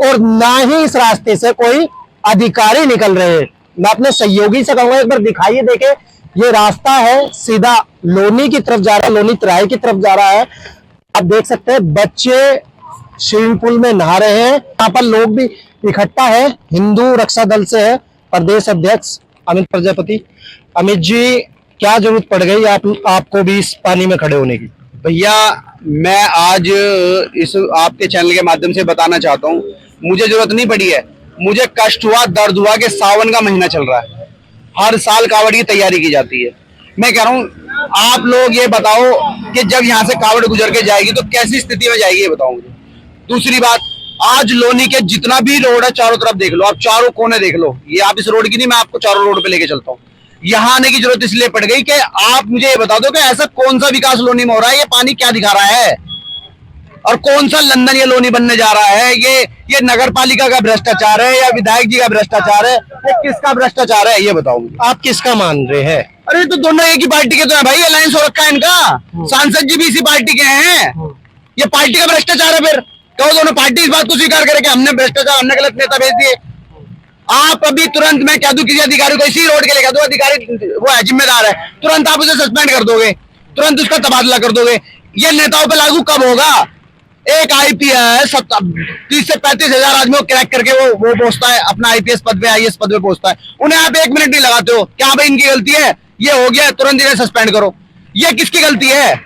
और ना ही इस रास्ते से कोई अधिकारी निकल रहे हैं। मैं अपने सहयोगी से कहूंगा एक बार दिखाइए, देखे ये रास्ता है सीधा लोनी की तरफ जा रहा है, लोनी तराई की तरफ जा रहा है। आप देख सकते हैं बच्चे स्विमिंग पूल में नहा रहे हैं। यहाँ पर लोग भी इकट्ठा है, हिंदू रक्षा दल से है प्रदेश अध्यक्ष अमित प्रजापति। अमित जी, क्या जरूरत पड़ गई आपको भी इस पानी में खड़े होने की? भैया, मैं आज इस आपके चैनल के माध्यम से बताना चाहता हूँ, मुझे जरूरत नहीं पड़ी है, मुझे कष्ट हुआ, दर्द हुआ कि सावन का महीना चल रहा है, हर साल कावड़ की तैयारी की जाती है। मैं कह रहा हूँ आप लोग ये बताओ कि जब यहाँ से कावड़ गुजर के जाएगी तो कैसी स्थिति में जाएगी, ये बताओ मुझे। दूसरी बात, आज लोनी के जितना भी रोड है चारों तरफ देख लो, आप चारों कोने देख लो, ये आप इस रोड की नहीं, मैं आपको चारों रोड पे लेके चलता हूँ। यहाँ आने की जरूरत इसलिए पड़ गई कि आप मुझे ये बता दो कि ऐसा कौन सा विकास लोनी में हो रहा है, ये पानी क्या दिखा रहा है, और कौन सा लंदन ये लोनी बनने जा रहा है। ये नगर पालिका का भ्रष्टाचार है या विधायक जी का भ्रष्टाचार है, ये किसका भ्रष्टाचार है, ये बताओ मुझे। आप किसका मान रहे हैं? अरे तो दोनों एक ही पार्टी के तो है भाई, अलायंस हो रखा है इनका, सांसद जी भी इसी पार्टी के हैं। ये पार्टी का भ्रष्टाचार है। फिर कहो दोनों पार्टी इस बात को स्वीकार करे कि हमने भ्रष्टाचार, हमने गलत नेता भेज दिए। आप अभी तुरंत, मैं कह दूं किसी अधिकारी को इसी रोड के लिए कह दो, अधिकारी वो है जिम्मेदार है, तुरंत आप उसे सस्पेंड कर दोगे, तुरंत उसका तबादला कर दोगे। ये नेताओं पे लागू कब होगा? एक आईपीएस 30 से 35 हजार आदमियों को क्रैक करके वो पहुंचता है अपना आईपीएस पद पे, आईएएस पद पे पहुंचता है, उन्हें आप 1 मिनट नहीं लगाते हो, क्या भाई इनकी गलती है, ये हो गया तुरंत इन्हें सस्पेंड करो। ये किसकी गलती है?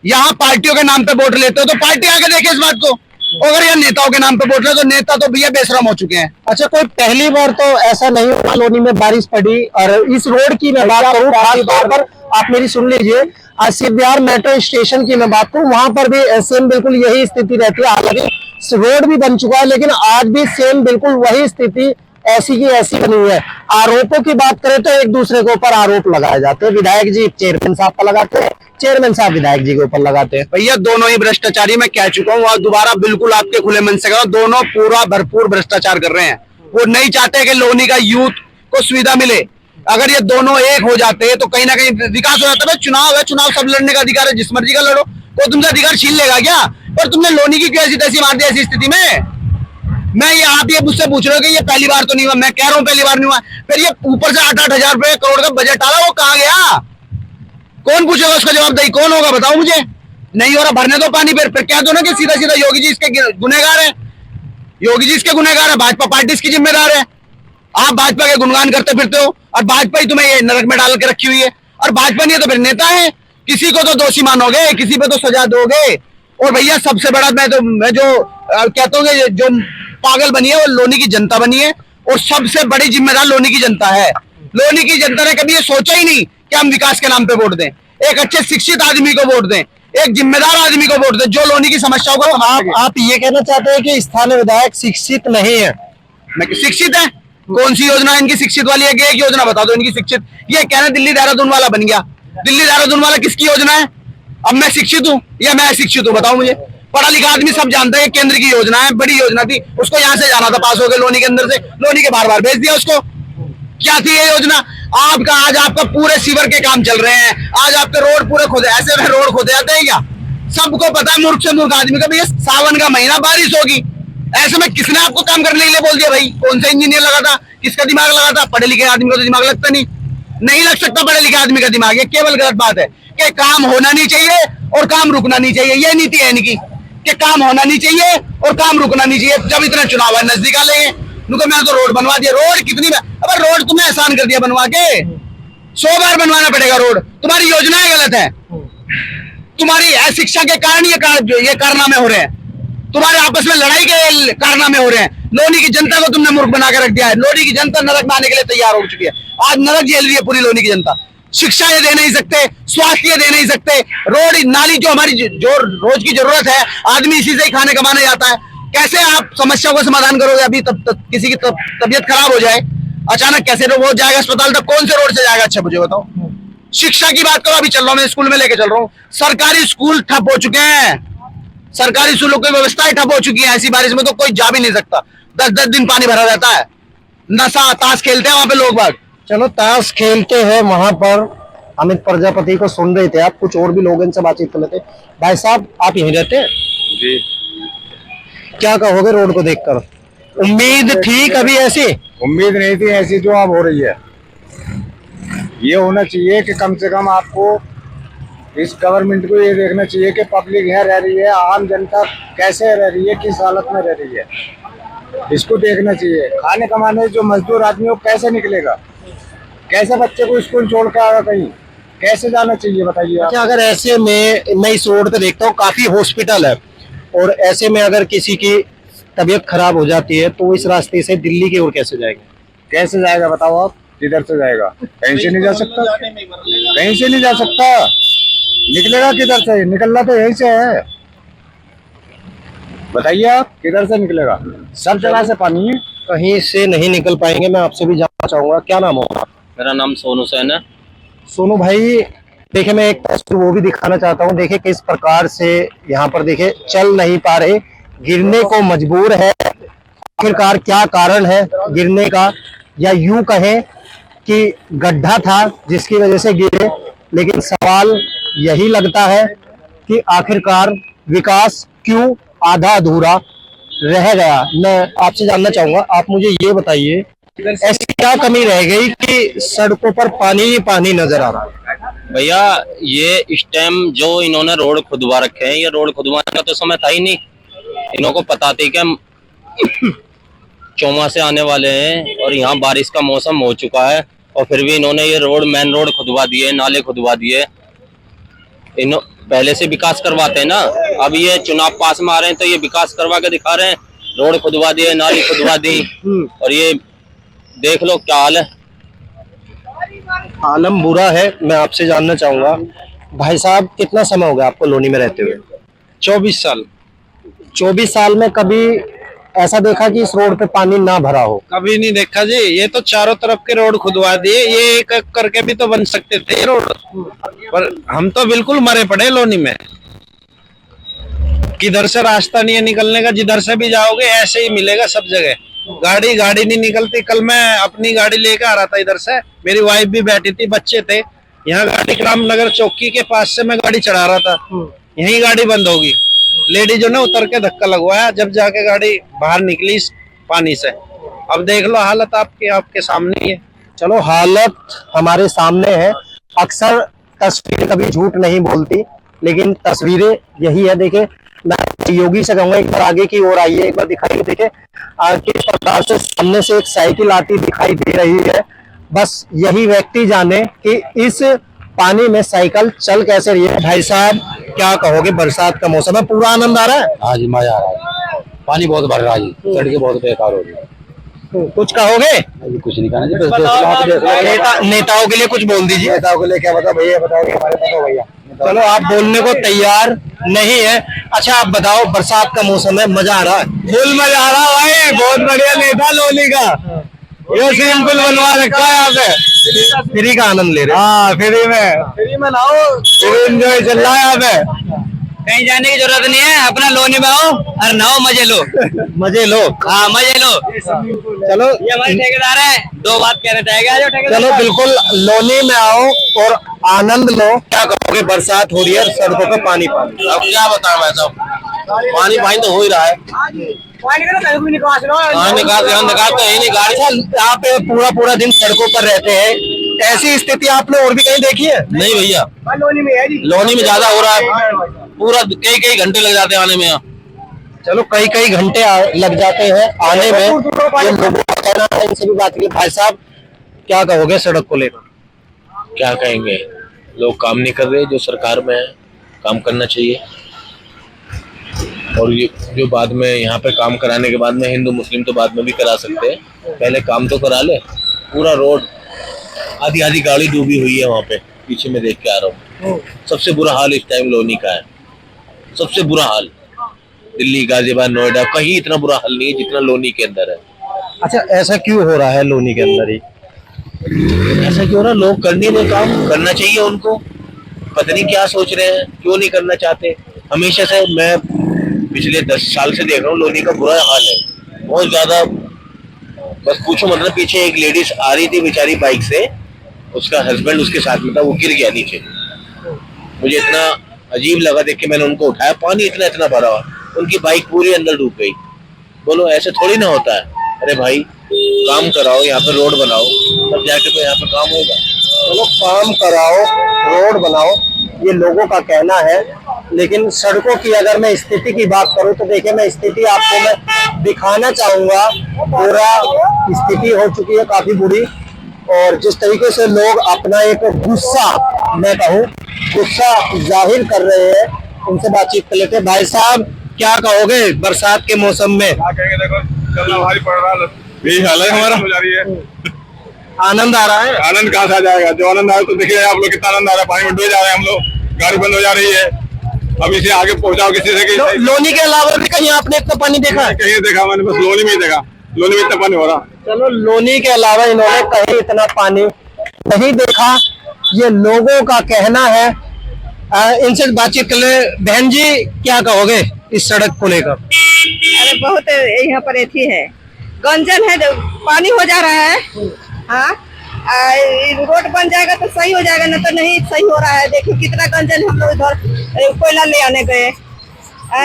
यहाँ पार्टियों के नाम पे वोट लेते हो तो पार्टी आगे देखे इस बात को, अगर ये नेताओं के नाम पे वोट ले तो नेता तो भैया बेशरम हो चुके हैं। अच्छा, कोई पहली बार तो ऐसा नहीं हुआ लोनी में बारिश पड़ी, और इस रोड की मैं बात करूँ खास तौर पर, आप मेरी सुन लीजिए, सीबीआर मेट्रो स्टेशन की मैं बात करूँ, वहां पर भी सेम बिल्कुल यही स्थिति रहती है। हालांकि रोड भी बन चुका है लेकिन आज भी सेम बिल्कुल वही स्थिति ऐसी की ऐसी बनी हुई है। आरोपों की बात करें तो एक दूसरे के ऊपर आरोप लगाए जाते हैं, विधायक जी चेयरमैन साहब पर लगाते हैं, चेयरमैन साहब विधायक जी के ऊपर लगाते हैं। भैया दोनों ही भ्रष्टाचारी, मैं कह चुका हूँ और दोबारा बिल्कुल आपके खुले मन से कह रहा हूं, दोनों पूरा भरपूर भ्रष्टाचार कर रहे हैं। वो नहीं चाहते कि लोनी का यूथ को सुविधा मिले। अगर ये दोनों एक हो जाते हैं तो कहीं ना कहीं विकास हो जाता है। चुनाव है, चुनाव सब लड़ने का अधिकार है, जिस मर्जी का लड़ो, कोई तुमसे अधिकार छीन लेगा क्या? पर तुमने लोनी की क्यों ऐसी तैसी मार दी ऐसी स्थिति में? मैं ये आप ये मुझसे पूछ रहे हो कि ये पहली बार तो नहीं हुआ, मैं कह रहा हूँ पहली बार नहीं हुआ। फिर ये ऊपर से 8-8 हजार रुपए करोड़ का बजट आ रहा, वो कहाँ गया? कौन पूछेगा उसका जवाबदेही, कौन होगा बताओ मुझे? नहीं हो रहा, भरने दो पानी। फिर क्या दो ना कि सीधा सीधा योगी जी इसके गुनहगार है, योगी जी इसके गुनहगार है, भाजपा पार्टी इसकी जिम्मेदार है। आप भाजपा के गुणगान करते फिरते हो और भाजपा ही तुम्हें ये नरक में डाल के रखी हुई है, और भाजपा नहीं है तो फिर नेता है, किसी को तो दोषी मानोगे, किसी पे तो सजा दोगे। और भैया सबसे बड़ा मैं जो कहता हूँ जो पागल बनी है वो लोनी की जनता बनी है, और सबसे बड़ी जिम्मेदार लोनी की जनता है। लोनी की जनता ने कभी ये सोचा ही नहीं कि हम विकास के नाम पे वोट दें, एक अच्छे शिक्षित आदमी को वोट दें, एक जिम्मेदार आदमी को वोट दें जो लोनी की समस्याओं को आप ये कहना चाहते हैं कि स्थानीय विधायक शिक्षित नहीं है? शिक्षित है। कौन सी योजना इनकी शिक्षित वाली है? एक योजना बता दो इनकी शिक्षित। ये कहना दिल्ली देहरादून वाला बन गया, दिल्ली देहरादून वाला किसकी योजना है? अब मैं शिक्षित हूँ या मैं अशिक्षित हूँ बताओ मुझे? पढ़ा लिखा आदमी सब जानते हैं, केंद्र की योजना है, बड़ी योजना थी, उसको यहाँ से जाना था, पास हो गए लोनी के अंदर से, लोनी के बार बार भेज दिया उसको। क्या थी ये योजना? आपका आज आपका पूरे सीवर के काम चल रहे हैं, आज आपके रोड पूरे खोदे, ऐसे में रोड खोदे जाते हैं क्या? सबको पता है मूर्ख से मूर्ख आदमी का, भैया सावन का महीना बारिश होगी, ऐसे में किसने आपको काम करने के लिए बोल दिया भाई? कौन सा इंजीनियर लगा था, किसका दिमाग लगा था? पढ़े लिखे आदमी का तो दिमाग लगता नहीं लग सकता पढ़े लिखे आदमी का दिमाग। ये केवल गलत बात है कि काम होना नहीं चाहिए और काम रुकना नहीं चाहिए, ये नीति है इनकी कि काम होना नहीं चाहिए और काम रुकना नहीं चाहिए। जब इतना चुनाव है नजदीक आ लेंगे, मैंने तो रोड बनवा दिया, रोड कितनी, अब रोड तुम्हें आसान कर दिया बनवा के, 100 बार बनवाना पड़ेगा रोड। तुम्हारी योजनाएं गलत है, तुम्हारी शिक्षा के कारण ये कारनामे हो रहे हैं, तुम्हारे आपस में लड़ाई के कारनामे हो रहे हैं। लोनी की जनता को तुमने मूर्ख बना के रख दिया है। लोनी की जनता नरक में आने के लिए तैयार हो चुकी है, आज नरक झेल रही है पूरी लोनी की जनता। शिक्षा ये दे नहीं सकते, स्वास्थ्य ये दे नहीं सकते, रोड नाली जो हमारी जो रोज की जरूरत है, आदमी इसी से ही खाने कमाने जाता है। कैसे आप समस्या को समाधान करोगे? अभी किसी की तबीयत खराब हो जाए अचानक, कैसे वो जाएगा अस्पताल तक? कौन से रोड से जाएगा? अच्छा मुझे बताओ। शिक्षा की बात करो, अभी चल रहा हूं मैं स्कूल में लेके चल रहा हूँ, सरकारी स्कूल ठप हो चुके हैं, सरकारी स्कूलों की व्यवस्थाएं ठप हो चुकी है। ऐसी बारिश में तो कोई जा भी नहीं सकता, 10-10 दिन पानी भरा रहता है। नशा ताश खेलते हैं वहां पे लोग बाग। चलो ताश खेलते हैं वहां पर, अमित प्रजापति को सुन रहे थे आप, कुछ और भी लोग इनसे बातचीत कर लेते। भाई साहब आप यहीं रहते हैं जी? क्या कहोगे रोड को देखकर? उम्मीद थी कभी ऐसी? उम्मीद नहीं थी ऐसी जो अब हो रही है। ये होना चाहिए कि कम से कम आपको इस गवर्नमेंट को ये देखना चाहिए कि पब्लिक यहाँ रह रही है, आम जनता कैसे रह रही है, किस हालत में रह रही है, इसको देखना चाहिए। खाने कमाने जो मजदूर आदमी वो कैसे निकलेगा, कैसे बच्चे को स्कूल छोड़ के आएगा, कहीं कैसे जाना चाहिए बताइए आप। अच्छा, अगर ऐसे में मैं इस रोड पे देखता हूँ काफी हॉस्पिटल है, और ऐसे में अगर किसी की तबीयत खराब हो जाती है तो इस रास्ते से दिल्ली की ओर कैसे जाएंगे? कैसे जाएगा बताओ आप, किधर से जाएगा? कहीं से नहीं जा सकता, कहीं से नहीं जा सकता, निकलेगा किधर से? निकलना तो यहीं से है, बताइए आप किधर से निकलेगा? सब जगह से पानी है, कहीं से नहीं निकल पाएंगे। मैं आपसे भी जानना चाहूंगा, क्या नाम होगा? मेरा नाम सोनू सेन है। सोनू भाई, देखिए मैं एक तस्वीर वो भी दिखाना चाहता हूँ। देखिए किस प्रकार से यहाँ पर देखिए चल नहीं पा रहे, गिरने को मजबूर है। आखिरकार क्या कारण है गिरने का, या यूं कहें कि गड्ढा था जिसकी वजह से गिरे। लेकिन सवाल यही लगता है कि आखिरकार विकास क्यों आधा अधूरा रह गया। मैं आपसे जानना चाहूंगा, आप मुझे ये बताइए ऐसी क्या कमी रह गई कि सड़कों पर पानी ही पानी नजर आ रहा है? भैया ये इस टाइम जो इन्होंने रोड खुदवा रखे हैं, ये रोड खुदवाने का तो समय था ही नहीं। इन्हों को पता थी कि हम चौमासे आने वाले हैं और यहाँ बारिश का मौसम हो चुका है, और फिर भी इन्होंने ये रोड मेन रोड खुदवा दिए, नाले खुदवा दिए। इन पहले से विकास करवाते हैं ना, अब ये चुनाव पास में आ रहे हैं तो ये विकास करवा के दिखा रहे हैं। रोड खुदवा दिए, नाली खुदवा दी, और ये देख लो क्या हाल है। आलम बुरा है। मैं आपसे जानना चाहूंगा, भाई साहब कितना समय हो गया आपको लोनी में रहते हुए? 24 साल। 24 साल में कभी ऐसा देखा कि इस रोड पे पानी ना भरा हो? कभी नहीं देखा जी। ये तो चारों तरफ के रोड खुदवा दिए, ये एक एक करके भी तो बन सकते थे ये रोड, पर हम तो बिल्कुल मरे पड़े लोनी में। किधर से रास्ता नहीं है निकलने का, जिधर से भी जाओगे ऐसे ही मिलेगा सब जगह। गाड़ी नहीं निकलती। कल मैं अपनी गाड़ी लेकर आ रहा था इधर से, मेरी वाइफ भी बैठी थी, बच्चे थे। यहाँ गाड़ी रामनगर चौकी के पास से मैं गाड़ी चढ़ा रहा था, यही गाड़ी बंद होगी। लेडीजों ने उतर के धक्का लगवाया, जब जाके गाड़ी बाहर निकली इस पानी से। अब देख लो हालत आपके सामने ही है। चलो, हालत हमारे सामने है। अक्सर तस्वीर कभी झूठ नहीं बोलती, लेकिन तस्वीरें यही है। देखिए, मैं योगी से कहूंगा एक बार आगे की ओर आइए, एक बार दिखाइए। देखिए किस प्रकार से सामने से एक साइकिल आती दिखाई दे रही है। बस यही व्यक्ति जाने कि इस पानी में साइकिल चल कैसे रही है। भाई साहब क्या कहोगे, बरसात का मौसम है, पूरा आनंद आ रहा है? हाँ जी, मजा आ रहा है। पानी बहुत भर रहा है जी, सड़कें बहुत बेकार हो रही है। कुछ कहोगे? अभी कुछ नहीं कहना जी, बस नेताओं के लिए कुछ बोल दीजिए। नेताओं के लिए क्या बताओ भैया, बताओगे हमारे बताओ भैया। चलो, आप बोलने को तैयार नहीं है। अच्छा आप बताओ, बरसात का मौसम है, मजा आ रहा है? फुल मजा आ रहा है भाई, बहुत बढ़िया नेता लोनी का, ये स्विमिंग पूल बनवा रखा है यहाँ पे, फ्री का आनंद ले रहे हैं। हाँ फ्री में लाओ, फ्री एंजॉय चल रहा है यहाँ पे। कहीं जाने की जरूरत नहीं है, अपना लोनी में आओ और नहाओ, मजे लो। मजे लो। हाँ मजे लो। चलो, ये हमारे ठेकेदार है, दो बात कहना चाहेगा। जो ठेकेदार चलो बिल्कुल लोनी में आओ और आनंद लो। क्या कहोगे, बरसात हो रही है, सड़कों पे पानी पानी। अब क्या बताऊं मैं, सब पानी पानी तो हो ही रहा है। निकास तो यही नहीं, गाड़ी यहाँ पे पूरा दिन सड़कों पर रहते हैं, ऐसी स्थिति आपने और भी कहीं देखी है? नहीं भैया, लोनी में ज्यादा हो रहा है, पूरा कई घंटे लग जाते हैं आने में यहाँ। चलो, कई घंटे लग जाते हैं आने में। ये लोगों का कहना है, इनसे भी बात की। भाई साहब क्या कहोगे सड़क को लेकर? क्या कहेंगे, लोग काम नहीं कर रहे, जो सरकार में है काम करना चाहिए। और ये जो बाद में यहाँ पे काम कराने के बाद में हिंदू मुस्लिम तो बाद में भी करा सकते हैं, पहले काम तो करा ले। पूरा रोड आधी गाड़ी डूबी हुई है वहाँ पे, पीछे में देख के आ रहा हूँ। सबसे बुरा हाल इस टाइम लोनी का है, सबसे बुरा हाल। दिल्ली, गाजियाबाद, नोएडा कहीं इतना बुरा हाल नहीं है जितना लोनी के अंदर है। अच्छा, ऐसा क्यों हो रहा है लोनी के अंदर ही? ऐसा क्यों ना, लोग कर नहीं रहे काम, करना चाहिए उनको। पता नहीं क्या सोच रहे हैं, क्यों नहीं करना चाहते। हमेशा से मैं पिछले 10 साल से देख रहा हूँ लोनी का बुरा हाल है, बहुत ज्यादा। बस पूछो मतलब, पीछे एक लेडीज आ रही थी बेचारी बाइक से, उसका हस्बैंड उसके साथ में था, वो गिर गया नीचे। मुझे इतना अजीब लगा देख के, मैंने उनको उठाया, पानी इतना भरा हुआ, उनकी बाइक पूरी अंदर डूब गई। बोलो ऐसे थोड़ी ना होता है। अरे भाई काम कराओ, यहाँ पे रोड बनाओ, तब जाके तो यहाँ पे काम होगा। चलो काम कराओ, रोड बनाओ, ये लोगों का कहना है, लेकिन सड़कों की अगर मैं स्थिति की बात करूं तो देखिए मैं स्थिति आपको मैं दिखाना चाहूंगा। पूरा स्थिति हो चुकी है काफी बुरी, और जिस तरीके से लोग अपना एक गुस्सा, मैं कहूं गुस्सा जाहिर कर रहे हैं, उनसे बातचीत कर लेते हैं। भाई साहब क्या कहोगे बरसात के मौसम में? देखो चलना भारी पड़ रहा है, यही हाल है हमारा। हो जा रही है, आनंद आ रहा है? आनंद कहाँ से आ जाएगा? जो आनंद आया तो देखिए आप लोग कितना आनंद आ रहा है। पानी में डूबे जा रहे हैं हम लोग, गाड़ी बंद हो जा रही है। अब इसे आगे पहुंचाओ किसी से। लोनी के अलावा भी कहीं आपने इतना पानी देखा है? कहीं देखा मैंने, बस लोनी में ही देखा। लोनी में इतना पानी हो रहा। चलो लोनी के अलावा इन्होंने कहीं इतना पानी नहीं देखा, ये लोगों का कहना है। इनसे बातचीत कर ले। बहन जी क्या कहोगे इस सड़क को लेकर? अरे बहुत यहाँ पर एथी है, गंजन है, पानी हो जा रहा है। हाँ, रोड बन जाएगा तो सही हो जाएगा, न तो नहीं सही हो रहा है। देखिए कितना गंजन है। हम लोग इधर कोयला ले आने गए,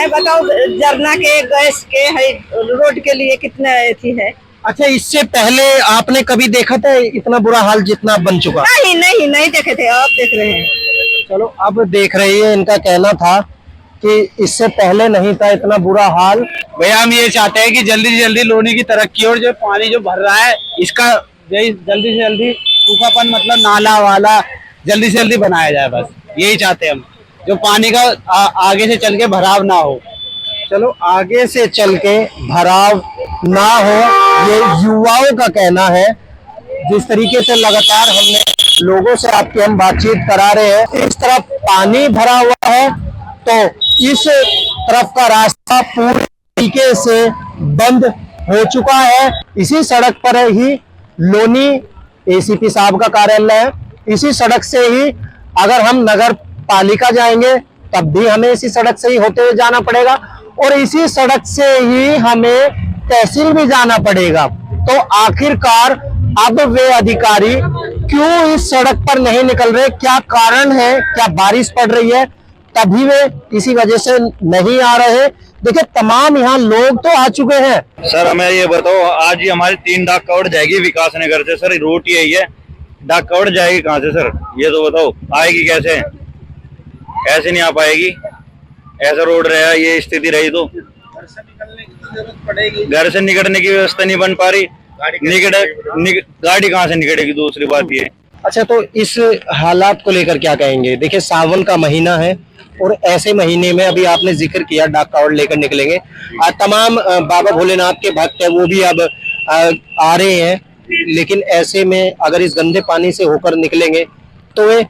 बताओ जरना के गैस के है, रोड के लिए कितना एथी है। अच्छा, इससे पहले आपने कभी देखा था इतना बुरा हाल जितना बन चुका? नहीं नहीं नहीं देखे थे, अब देख रहे हैं। चलो अब देख रही है। इनका कहना था कि इससे पहले नहीं था इतना बुरा हाल। भैया हम ये चाहते हैं कि जल्दी से जल्दी लोनी की तरक्की और जो पानी जो भर रहा है इसका जल्दी से जल्दी सूखापन, मतलब नाला वाला जल्दी से जल्दी बनाया जाए। बस यही चाहते हैं हम, जो पानी का आगे से चल के भराव ना हो। चलो आगे से चल के भराव ना हो, ये युवाओं का कहना है। जिस तरीके से लगातार हमने लोगों से आपकी हम बातचीत करा रहे हैं, इस तरफ पानी भरा हुआ है तो इस तरफ का रास्ता पूरी तरीके से बंद हो चुका है। इसी सड़क पर ही लोनी एसीपी साहब का कार्यालय है। इसी सड़क से ही अगर हम नगर पालिका जाएंगे तब भी हमें इसी सड़क से ही होते हुए जाना पड़ेगा, और इसी सड़क से ही हमें तहसील भी जाना पड़ेगा। तो आखिरकार अब वे अधिकारी क्यों इस सड़क पर नहीं निकल रहे? क्या कारण है? क्या बारिश पड़ रही है तभी वे इसी वजह से नहीं आ रहे? देखिए तमाम यहाँ लोग तो आ चुके हैं। सर हमें ये बताओ, आज ही हमारी 3 डाक कवड़ जाएगी विकास नगर से। सर रूट यही है, डाक कवड़ जाएगी कहाँ से सर? ये तो बताओ, आएगी कैसे? ऐसे नहीं आ पाएगी। ऐसा रोड रहा, ये स्थिति रही तो घर से निकलने की व्यवस्था नहीं बन पा रही। गाड़ी कहाँ से निकलेगी? दूसरी बात ये। अच्छा, तो इस हालात को लेकर क्या कहेंगे? देखिए सावन का महीना है और ऐसे महीने में अभी आपने जिक्र किया डाक कावड़ लेकर निकलेंगे। तमाम बाबा भोलेनाथ के भक्त हैं वो भी अब आ रहे हैं, लेकिन ऐसे में अगर इस गंदे पानी से होकर निकलेंगे तो वे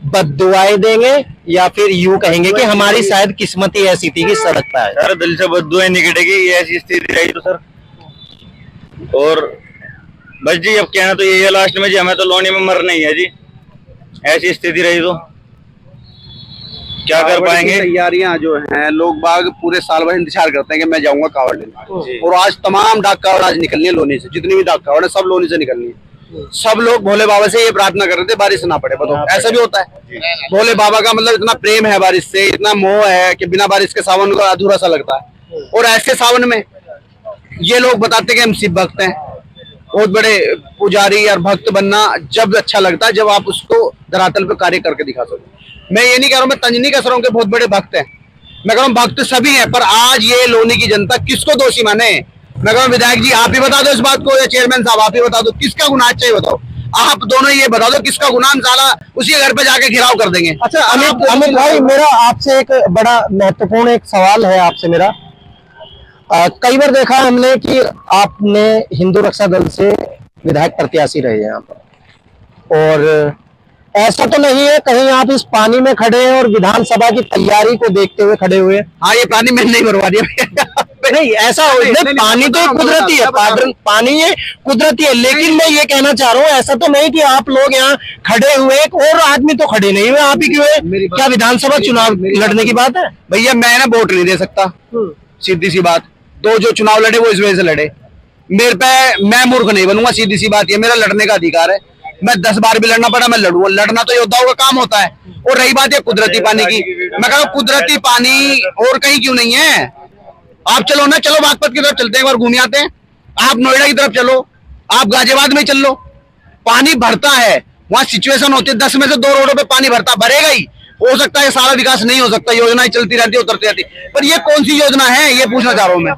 बद्दुआएं देंगे या फिर यूं कहेंगे कि हमारी शायद किस्मत ही ऐसी थी कि सड़क पर आए। सर दिल से बद्दुआएं निकलेगी, ये ऐसी स्थिति रही तो सर। और बस जी अब कहना तो यही है लास्ट में जी, हमें तो लोनी में मरना ही है जी। ऐसी स्थिति रही तो क्या कर पाएंगे? तैयारियां जो हैं, लोग बाग पूरे साल भर इंतजार करते हैं कि मैं जाऊंगा कावड़ लेने, और आज तमाम डाक कावड़ आज निकलनी है लोनी से। जितनी भी डाक कावड़ है सब लोनी से निकलनी है। सब लोग भोले बाबा से ये प्रार्थना कर रहे थे बारिश ना पड़े। बताओ ऐसा भी होता है? भोले बाबा का मतलब इतना प्रेम है बारिश से, इतना मोह है कि बिना बारिश के सावन को अधूरा सा लगता है। और ऐसे सावन में ये लोग बताते हैं कि हम शिव भक्त हैं। बहुत बड़े पुजारी और भक्त बनना जब अच्छा लगता है जब आप उसको धरातल पे कार्य करके दिखा सको। मैं ये नहीं कह रहा हूँ, मैं तंज नहीं कस रहा हूँ कि बहुत बड़े भक्त हैं। मैं कह रहा हूँ भक्त सभी हैं, पर आज ये लोनी की जनता किसको दोषी माने? मैं कह रहा हूँ विधायक जी आप ही बता दो इस बात को, या चेयरमैन साहब आप ही बता दो, किसका गुनाह चाहिए बताओ। आप दोनों ये बता दो किसका गुनाह, हम साला उसी घर पे जाके घिराव कर देंगे। अच्छा अमित भाई, मेरा आपसे एक बड़ा महत्वपूर्ण एक सवाल है आपसे मेरा। कई बार देखा हमने कि आपने हिंदू रक्षा दल से विधायक प्रत्याशी रहे यहाँ पर, और ऐसा तो नहीं है कहीं आप इस पानी में खड़े हैं और विधानसभा की तैयारी को देखते हुए खड़े हुए? हाँ, ये पानी मैंने नहीं भरवा दिया। नहीं ऐसा पानी तो कुदरती है, पानी ये कुदरती है, लेकिन मैं ये कहना चाह रहा हूँ ऐसा तो नहीं कि आप लोग यहाँ खड़े हुए, एक और आदमी तो खड़े नहीं हुए, आप ही क्यों है? क्या विधानसभा चुनाव लड़ने की बात है? भैया मैं ना वोट नहीं दे सकता, सीधी सी बात। दो जो चुनाव लड़े वो इस वजह से लड़े, मेरे पे मैं मूर्ख नहीं बनूंगा, सीधी सी बात। ये मेरा लड़ने का अधिकार है, मैं 10 बार भी लड़ना पड़ा मैं लड़ूंगा। लड़ना तो योद्धाओं का काम होता है। और रही बात है कुदरती पानी की, मैं कह रहा हूँ कुदरती पानी और कहीं क्यों नहीं है? आप चलो ना, चलो बागपत की तरफ चलते हैं, एक बार घूम आते हैं। आप नोएडा की तरफ चलो, आप गाजियाबाद में चल लो, पानी भरता है वहां सिचुएशन होती है 10 में से 2 रोडों पे पानी भरेगा ही। हो सकता है सारा विकास नहीं हो सकता, योजनाएं चलती रहती है उतरती रहती, पर ये कौन सी योजना है ये पूछना चाह रहा हूं मैं।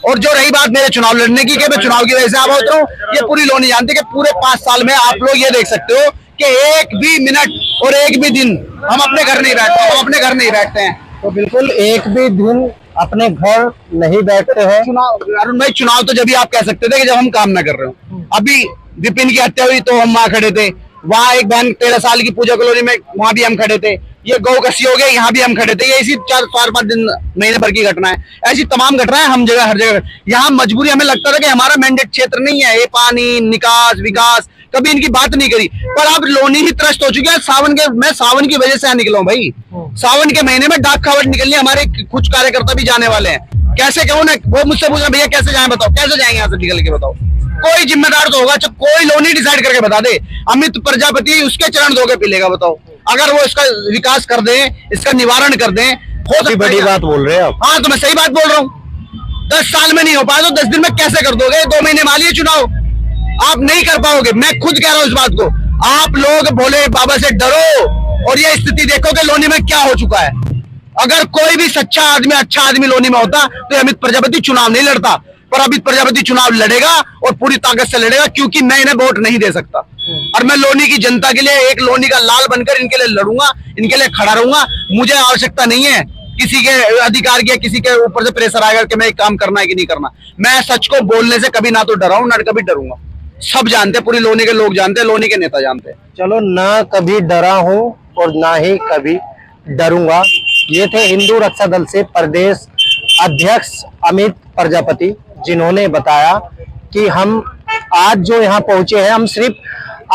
और जो रही बात मेरे चुनाव लड़ने की, कि मैं चुनाव की वजह से आवा उतरा हूं, ये पूरी लोग नहीं जानते कि पूरे 5 साल में आप लोग ये देख सकते हो कि एक भी मिनट और एक भी दिन हम अपने घर नहीं बैठते हैं। तो बिल्कुल एक भी दिन अपने घर नहीं बैठते हैं। अरुण भाई, चुनाव तो जब भी आप कह सकते थे कि जब हम काम ना कर रहे हो। अभी विपिन की हत्या हुई तो हम वहां खड़े थे, वहां एक बहन 13 साल की पूजा कॉलोनी में, वहां भी हम खड़े थे। ये गौ कसी हो गए, यहाँ भी हम खड़े थे। ये इसी 4-5 दिन महीने भर की घटना है, ऐसी तमाम घटनाएं हम जगह हर जगह। यहाँ मजबूरी हमें लगता था कि हमारा मैंडेट क्षेत्र नहीं है, ये पानी निकास विकास कभी इनकी बात नहीं करी, पर अब लोनी ही त्रस्त हो चुकी है। मैं सावन की वजह से यहाँ निकला हूँ भाई। सावन के महीने में डाक खावट निकलनी, हमारे कुछ कार्यकर्ता भी जाने वाले हैं। कैसे कहूँ ना, वो मुझसे पूछा भैया कैसे जाए, बताओ कैसे जाएंगे यहाँ से निकल के, बताओ। कोई जिम्मेदार तो होगा, कोई लोनी डिसाइड करके बता दे। अमित प्रजापति उसके चरण धोके पी लेगा, बताओ। अगर वो इसका विकास कर दे, इसका निवारण कर दे, हो सकता है। बड़ी बात बोल रहे हैं आप। हाँ, तो मैं सही बात बोल रहा हूँ। 10 साल में नहीं हो पाया तो 10 दिन में कैसे कर दोगे? 2 महीने मालिए चुनाव, आप नहीं कर पाओगे। मैं खुद कह रहा हूँ इस बात को। आप लोग भोले बाबा से डरो और ये स्थिति देखो कि लोनी में क्या हो चुका है। अगर कोई भी सच्चा आदमी, अच्छा आदमी लोनी में होता तो अमित प्रजापति चुनाव नहीं लड़ता, पर अमित प्रजापति चुनाव लड़ेगा और पूरी ताकत से लड़ेगा, क्योंकि मैं इन्हें वोट नहीं दे सकता। और मैं लोनी की जनता के लिए एक लोनी का लाल बनकर इनके लिए लड़ूंगा, इनके लिए खड़ा रहूंगा। मुझे आवश्यकता नहीं है किसी के अधिकार की, किसी के ऊपर से प्रेशर आएगा कि मैं एक काम करना है कि नहीं करना। मैं सच को बोलने से कभी ना तो डरा हूं, ना कभी डरूंगा। सब जानते हैं, पूरी लोनी के लोग जानते हैं, लोनी के नेता जानते हैं। चलो, ना कभी डरा हूं और ना ही कभी डरूंगा। ये थे हिंदू रक्षा दल से प्रदेश अध्यक्ष अमित प्रजापति, जिन्होंने बताया कि हम आज जो यहाँ पहुंचे हैं, हम सिर्फ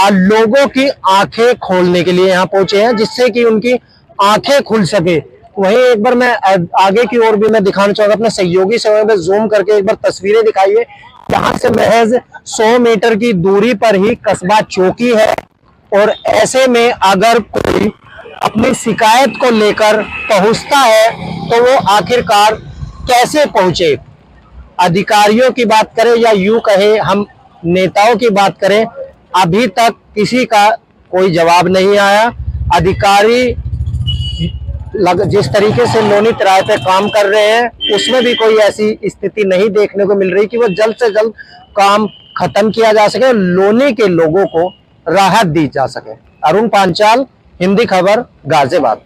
लोगों की आंखें खोलने के लिए यहाँ पहुंचे हैं, जिससे कि उनकी आंखें खुल सके। वहीं एक बार मैं आगे की ओर भी मैं दिखाना चाहूंगा, अपने सहयोगी से मैं जूम करके एक बार तस्वीरें दिखाइए। यहाँ से महज 100 मीटर की दूरी पर ही कस्बा चौकी है, और ऐसे में अगर कोई अपनी शिकायत को लेकर पहुंचता है तो वो आखिरकार कैसे पहुंचे। अधिकारियों की बात करें या यूं कहे हम नेताओं की बात करें, अभी तक किसी का कोई जवाब नहीं आया। अधिकारी जिस तरीके से लोनी तराई पे काम कर रहे हैं, उसमें भी कोई ऐसी स्थिति नहीं देखने को मिल रही कि वो जल्द से जल्द काम खत्म किया जा सके, लोनी के लोगों को राहत दी जा सके। अरुण पांचाल, हिंदी खबर, गाजियाबाद।